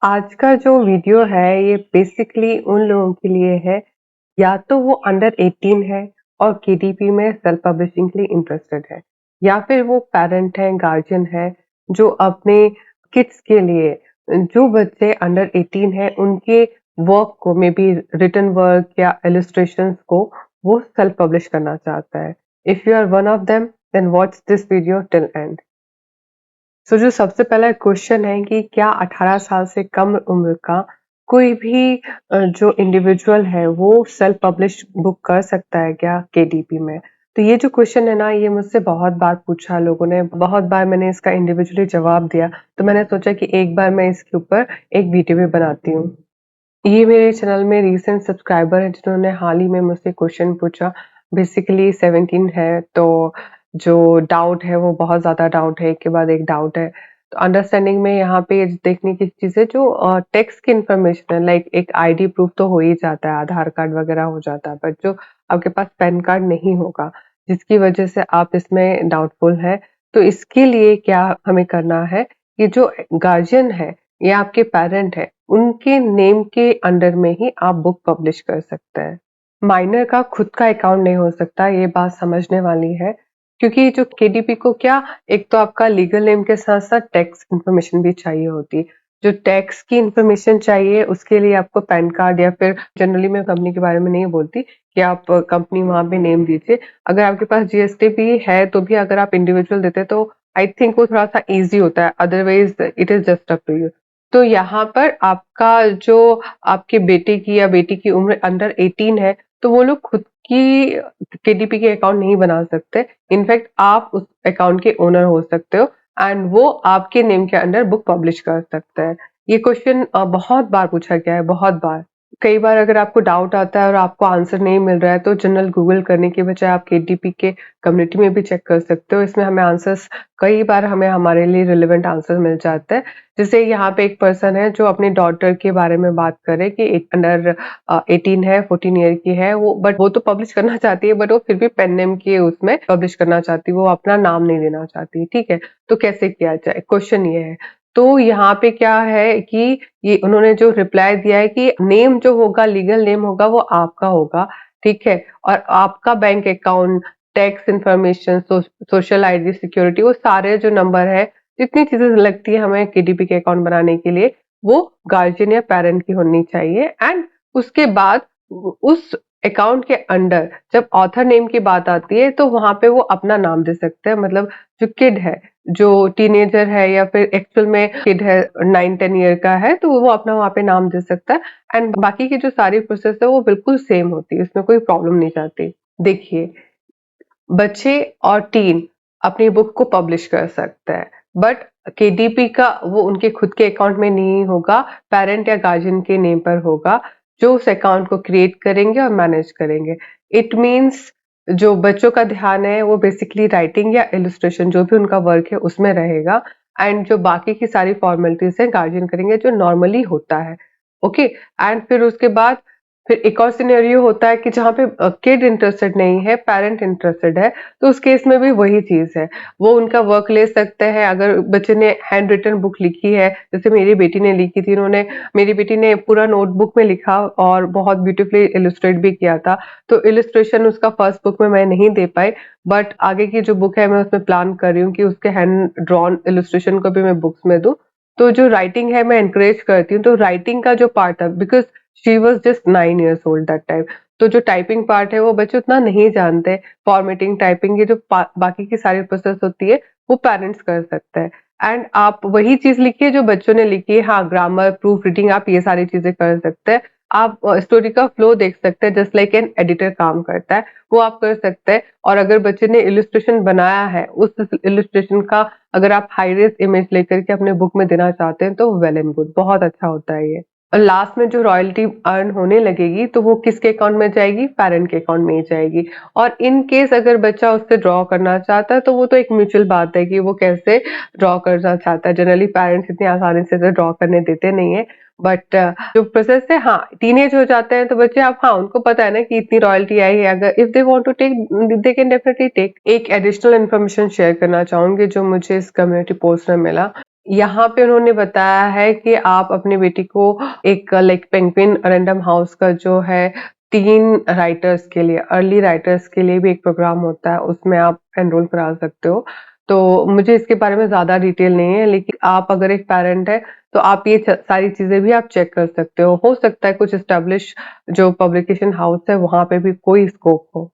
आज का जो वीडियो है ये बेसिकली उन लोगों के लिए है या तो वो अंडर 18 है और केडीपी में सेल्फ पब्लिशिंग के लिए इंटरेस्टेड है या फिर वो पेरेंट है गार्जियन है जो अपने किड्स के लिए जो बच्चे अंडर 18 है उनके वर्क को मे बी रिटन वर्क या इलस्ट्रेशंस को वो सेल्फ पब्लिश करना चाहता है। If you are one of them then watch this video till end. जो सबसे पहला क्वेश्चन है कि क्या 18 साल से कम उम्र का कोई भी जो इंडिविजुअल है वो सेल्फ पब्लिश बुक कर सकता है क्या केडीपी में? तो ये जो क्वेश्चन है ना ये मुझसे बहुत बार पूछा लोगों ने, बहुत बार मैंने इसका इंडिविजुअली जवाब दिया, तो मैंने सोचा कि एक बार मैं इसके ऊपर एक वीडियो भी बनाती हूँ। ये मेरे चैनल में रीसेंट सब्सक्राइबर हैं जिन्होंने हाल ही में मुझसे क्वेश्चन पूछा। बेसिकली 17 है, तो जो डाउट है वो बहुत ज़्यादा डाउट है, एक के बाद एक डाउट है। तो अंडरस्टैंडिंग में यहाँ पे देखने की चीज़ है जो टेक्स्ट की इन्फॉर्मेशन है, लाइक एक आईडी प्रूफ तो हो ही जाता है, आधार कार्ड वगैरह हो जाता है, बट जो आपके पास पैन कार्ड नहीं होगा, जिसकी वजह से आप इसमें डाउटफुल हैं, तो इसके लिए क्या हमें करना है कि जो गार्जियन है या आपके पेरेंट है, उनके नेम के अंडर में ही आप बुक पब्लिश कर सकते हैं। माइनर का खुद का अकाउंट नहीं हो सकता, ये बात समझने वाली है, क्योंकि जो केडीपी को क्या एक तो आपका लीगल नेम के साथ-साथ टैक्स इन्फॉर्मेशन भी चाहिए होती है। जो टैक्स की इन्फॉर्मेशन चाहिए उसके लिए आपको पैन कार्ड या फिर जनरली मैं कंपनी के बारे में नहीं बोलती कि आप कंपनी वहाँ पे नेम दीजिए। अगर आपके पास जीएसटी भी है तो भी अगर आप इंडिविजुअल देते तो आई थिंक वो थोड़ा-सा ईज़ी होता है, otherwise it is just up to you. तो यहाँ पर आपका जो आपके बेटे की या बेटी की उम्र अंडर 18 है, तो वो लोग खुद की केडीपी के अकाउंट नहीं बना सकते। इनफैक्ट आप उस अकाउंट के ओनर हो सकते हो एंड वो आपके नेम के अंडर बुक पब्लिश कर सकते हैं। ये क्वेश्चन बहुत बार पूछा गया है, बहुत बार। कई बार अगर आपको डाउट आता है और आपको आंसर नहीं मिल रहा है, तो जनरल गूगल करने के बजाय आप केडीपी के कम्युनिटी में भी चेक कर सकते हो। इसमें हमें आंसर्स कई बार हमें हमारे लिए रिलेवेंट आंसर मिल जाता है। जैसे यहाँ पे एक पर्सन है जो अपनी डॉटर के बारे में बात कर रहे हैं कि एक अंडर 18 है, 14 ईयर की है वो, बट वो तो पब्लिश करना चाहती है, बट वो फिर भी पेन नेम के उसमें पब्लिश करना चाहती है, वो अपना नाम नहीं देना चाहती, ठीक है? तो कैसे किया जाए? क्वेश्चन ये है। तो यहाँ पे क्या है कि ये उन्होंने जो रिप्लाई दिया है कि नेम जो होगा, लीगल नेम होगा वो आपका होगा, ठीक है? और आपका bank account, tax information, social ID, security, वो सारे जो नंबर है, जितनी चीज़ें लगती है हमें केडीपी के अकाउंट बनाने के लिए, वो गार्जियन या पेरेंट की होनी चाहिए एंड उसके बाद उस अकाउंट के अंडर जब ऑथर नेम की बात आती है तो वहाँ पे वो अपना नाम दे सकते हैं। मतलब जो किड है, जो टीनेजर है या फिर एक्चुअल में किड है 9-10 ईयर का है, तो वो अपना वहाँ पे नाम दे सकता है एंड बाकी की जो सारी प्रोसेस है वो बिल्कुल सेम होती है, इसमें कोई प्रॉब्लम नहीं आती। देखिए, बच्चे और टीन अपनी बुक को पब्लिश कर सकते हैं, बट केडीपी का वो उनके खुद के अकाउंट में नहीं होगा, पेरेंट या गार्जियन के नेम पर होगा, जो उस अकाउंट को क्रिएट करेंगे और मैनेज करेंगे। इट मीन्स जो बच्चों का ध्यान है वो बेसिकली राइटिंग या इलस्ट्रेशन जो भी उनका वर्क है उसमें रहेगा एंड जो बाकी की सारी फॉर्मेलिटीज है गार्जियन करेंगे जो नॉर्मली होता है। ओके, एंड फिर उसके बाद फिर एक और सिनेरियो होता है कि जहाँ पे किड इंटरेस्टेड नहीं है, पेरेंट इंटरेस्टेड है, तो उस केस में भी वही चीज़ है। वो उनका वर्क ले सकते हैं, अगर बच्चे ने हैंड रिटन बुक लिखी है, जैसे मेरी बेटी ने लिखी थी, उन्होंने मेरी बेटी ने पूरा नोटबुक में लिखा और बहुत ब्यूटीफुली इलस्ट्रेट भी किया था। तो इलस्ट्रेशन उसका फर्स्ट बुक में मैं नहीं दे पाई, बट आगे की जो बुक है मैं उसमें प्लान कर रही हूँ कि उसके हैंड ड्रॉन इलस्ट्रेशन को भी मैं बुक्स में दूँ। तो जो राइटिंग है मैं एनकरेज करती हूँ, तो राइटिंग का जो पार्ट था, because she was just 9 years old that time, तो जो टाइपिंग पार्ट है वो बच्चे उतना नहीं जानते। फॉर्मेटिंग, टाइपिंग, ये जो बाकी की सारी प्रोसेस होती है वो पेरेंट्स कर सकते हैं एंड आप वही चीज़ लिखिए जो बच्चों ने लिखी है। हाँ, ग्रामर, प्रूफ रीडिंग आप ये सारी चीज़ें कर सकते हैं। आप स्टोरी का फ्लो देख सकते हैं, जस्ट लाइक एन एडिटर काम करता है, वो आप कर सकते हैं। और अगर बच्चे ने इलस्ट्रेशन बनाया है, उस इलस्ट्रेशन का अगर आप हाई रेज़ इमेज लेकर के अपने बुक में देना चाहते हैं तो वेल एंड गुड, बहुत अच्छा होता है ये। और लास्ट में जो रॉयल्टी अर्न होने लगेगी तो वो किसके अकाउंट में जाएगी? पेरेंट के अकाउंट में ही जाएगी। और इन केस अगर बच्चा उससे ड्रॉ करना चाहता है तो वो तो एक म्यूचुअल बात है कि वो कैसे ड्रॉ करना चाहता है। जनरली पेरेंट्स इतनी आसानी से तो ड्रॉ करने देते नहीं है, बट जो प्रोसेस है, हाँ, टीनेज हो जाते हैं तो बच्चे, आप, हाँ, उनको पता है ना कि इतनी रॉयल्टी आई है, अगर if they want to take they can definitely take. एक एडिशनल इन्फॉर्मेशन शेयर करना चाहूंगी जो मुझे इस कम्युनिटी पोस्ट में मिला। यहाँ पे उन्होंने बताया है कि आप अपनी बेटी को एक लाइक पेंगुइन रैंडम हाउस का जो है 3 राइटर्स के लिए, अर्ली राइटर्स के लिए भी एक प्रोग्राम होता है, उसमें आप एनरोल करा सकते हो। तो मुझे इसके बारे में ज़्यादा डिटेल नहीं है, लेकिन आप अगर एक पेरेंट है, तो आप ये च सारी चीज़ें भी आप चेक कर सकते हो। हो सकता है कुछ एस्टेब्लिश जो पब्लिकेशन हाउस है, वहाँ पे भी कोई स्कोप हो।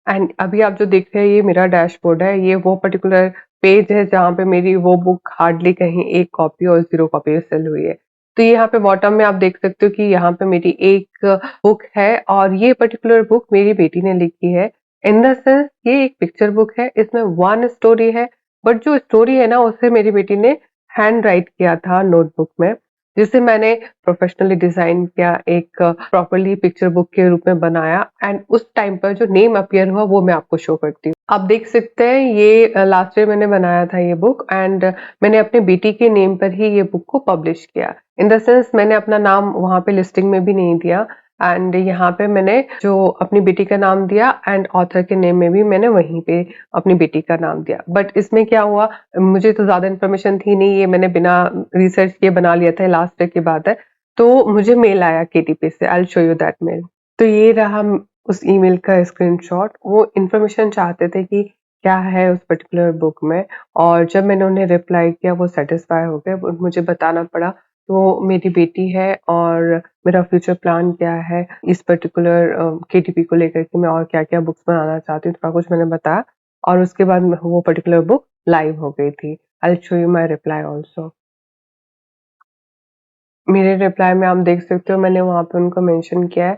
एंड अभी आप जो देख रहे हैं, ये मेरा डैशबोर्ड है, ये वो पर्टिकुलर पेज है जहाँ पे मेरी वो बुक हार्डली कहीं 1 कॉपी और 0 कॉपी सेल हुई है। तो ये यहाँ पे बॉटम में आप देख सकते हो कि यहाँ पे मेरी एक बुक है और ये पर्टिकुलर बुक मेरी बेटी ने लिखी है। इन द सेंस ये एक पिक्चर बुक है, इसमें 1 स्टोरी है, बट जो स्टोरी है ना उसे मेरी बेटी ने हैंड राइट किया था नोटबुक में, जिसे मैंने प्रोफेशनली डिज़ाइन किया, एक प्रॉपर्ली पिक्चर बुक के रूप में बनाया एंड उस टाइम पर जो नेम अपीयर हुआ वो मैं आपको शो करती हूँ। आप देख सकते हैं ये लास्ट ईयर मैंने बनाया था ये बुक एंड मैंने अपनी बेटी के नेम पर ही ये बुक को पब्लिश किया। इन द सेंस मैंने अपना नाम वहाँ पे लिस्टिंग में भी नहीं दिया एंड यहाँ पे मैंने जो अपनी बेटी का नाम दिया एंड ऑथर के नेम में भी मैंने वहीं पे अपनी बेटी का नाम दिया। बट इसमें क्या हुआ, मुझे तो ज़्यादा इन्फॉर्मेशन थी नहीं, ये मैंने बिना रिसर्च किए बना लिया था, लास्ट ईयर की बात है। तो मुझे मेल आया केटीपी से, I will show you that mail. तो ये रहा उस ईमेल का स्क्रीनशॉट। वो इन्फॉर्मेशन चाहते थे कि क्या है उस पर्टिकुलर बुक में और जब मैंने उन्हें रिप्लाई किया वो सैटिस्फाई हो गए। वो मुझे बताना पड़ा तो मेरी बेटी है और मेरा फ्यूचर प्लान क्या है इस पर्टिकुलर केटीपी को लेकर के मैं और क्या-क्या बुक्स बनाना चाहती हूँ, थोड़ा कुछ मैंने बताया और उसके बाद वो पर्टिकुलर बुक लाइव हो गई थी। आई will show you my reply also. मेरे रिप्लाई में आप देख सकते हो मैंने वहाँ पे उनको मेंशन किया है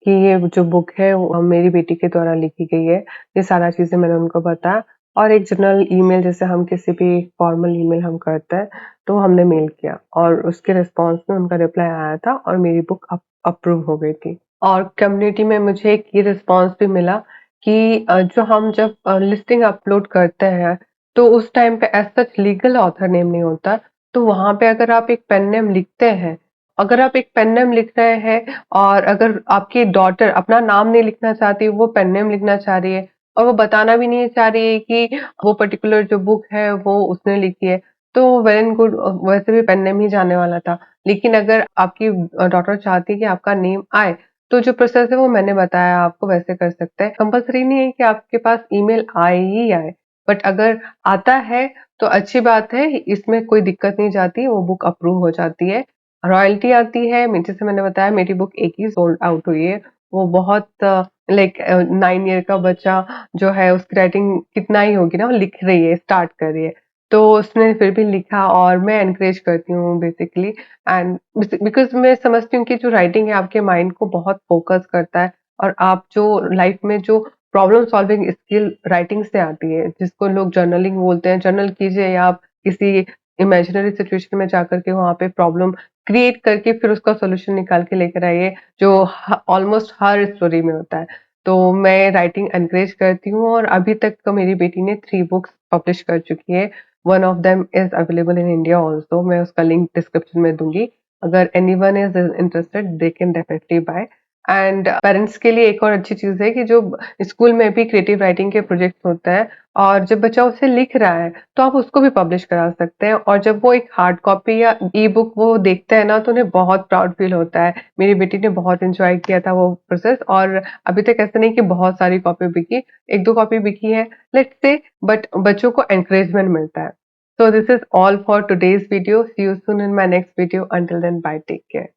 कि ये जो बुक है वो मेरी बेटी के द्वारा लिखी गई है। ये सारा चीज़ें मैंने उनको बताया और एक जनरल ईमेल जैसे हम किसी भी फॉर्मल ईमेल हम करते हैं, तो हमने मेल किया और उसके रिस्पॉन्स में उनका रिप्लाई आया था और मेरी बुक अप्रूव हो गई थी। और कम्युनिटी में मुझे एक ये रिस्पॉन्स भी मिला कि जो हम जब लिस्टिंग अपलोड करते हैं, तो उस टाइम पे as such legal author name नहीं होता। तो वहाँ पे अगर आप एक पेन नेम लिखते हैं, अगर आप एक पेन नेम लिख रहे हैं और अगर आपकी डॉटर अपना नाम नहीं लिखना चाहती, वो पेन नेम लिखना चाह रही है और वो बताना भी नहीं चाह रही है कि वो पर्टिकुलर जो बुक है वो उसने लिखी है, तो वेल एंड गुड, वैसे भी पेन नेम ही जाने वाला था। लेकिन अगर आपकी डॉटर चाहती है कि आपका नेम आए, तो जो प्रोसेस है वो मैंने बताया आपको वैसे कर सकते हैं। कंपल्सरी नहीं है कि आपके पास ईमेल आए ही आए, बट अगर आता है तो अच्छी बात है, इसमें कोई दिक्कत नहीं जाती, वो बुक अप्रूव हो जाती है। रॉयल्टी आती है, जैसे मैंने बताया मेरी बुक एक ही सोल्ड आउट हुई है, वो बहुत लाइक 9 ईयर का बच्चा जो है उसकी राइटिंग कितना ही होगी ना, वो लिख रही है, स्टार्ट कर रही है। तो उसने फिर भी लिखा और मैं एनकरेज करती हूँ बेसिकली एंड बिकॉज़ मैं समझती हूँ कि जो राइटिंग है आपके माइंड को बहुत फ़ोकस करता है और आप जो लाइफ़ में जो प्रॉब्लम सॉल्विंग स्किल राइटिंग से आती है, जिसको लोग जर्नलिंग बोलते हैं। जर्नल कीजिए या आप किसी इमेजिनरी सिचुएशन में जाकर के वहाँ पे प्रॉब्लम क्रिएट करके फिर उसका सॉल्यूशन निकाल के लेकर आइए, जो ऑलमोस्ट हर स्टोरी में होता है। तो मैं राइटिंग एनकरेज करती हूँ और अभी तक तो मेरी बेटी ने 3 बुक्स पब्लिश कर चुकी है। One of them is available in India also, मैं उसका लिंक डिस्क्रिप्शन में दूँगी। अगर anyone is interested they can definitely buy. And parents के लिए एक और अच्छी चीज़ है कि जो स्कूल में भी क्रिएटिव राइटिंग के प्रोजेक्ट्स होता है और जब बच्चा उसे लिख रहा है, तो आप उसको भी पब्लिश करा सकते हैं और जब वो एक हार्ड कॉपी या ई-बुक वो देखते हैं ना, तो उन्हें बहुत प्राउड फील होता है। मेरी बेटी ने बहुत एन्जॉय किया था वो प्रोसेस और अभी तक ऐसा नहीं कि बहुत सारी कॉपी बिकी, 1-2 कॉपी बिकी है, लेट्स से, बट बच्चों को एनकरेजमेंट मिलता है। So this is all for today's video. See you soon in my next video. Until then, bye. Take care.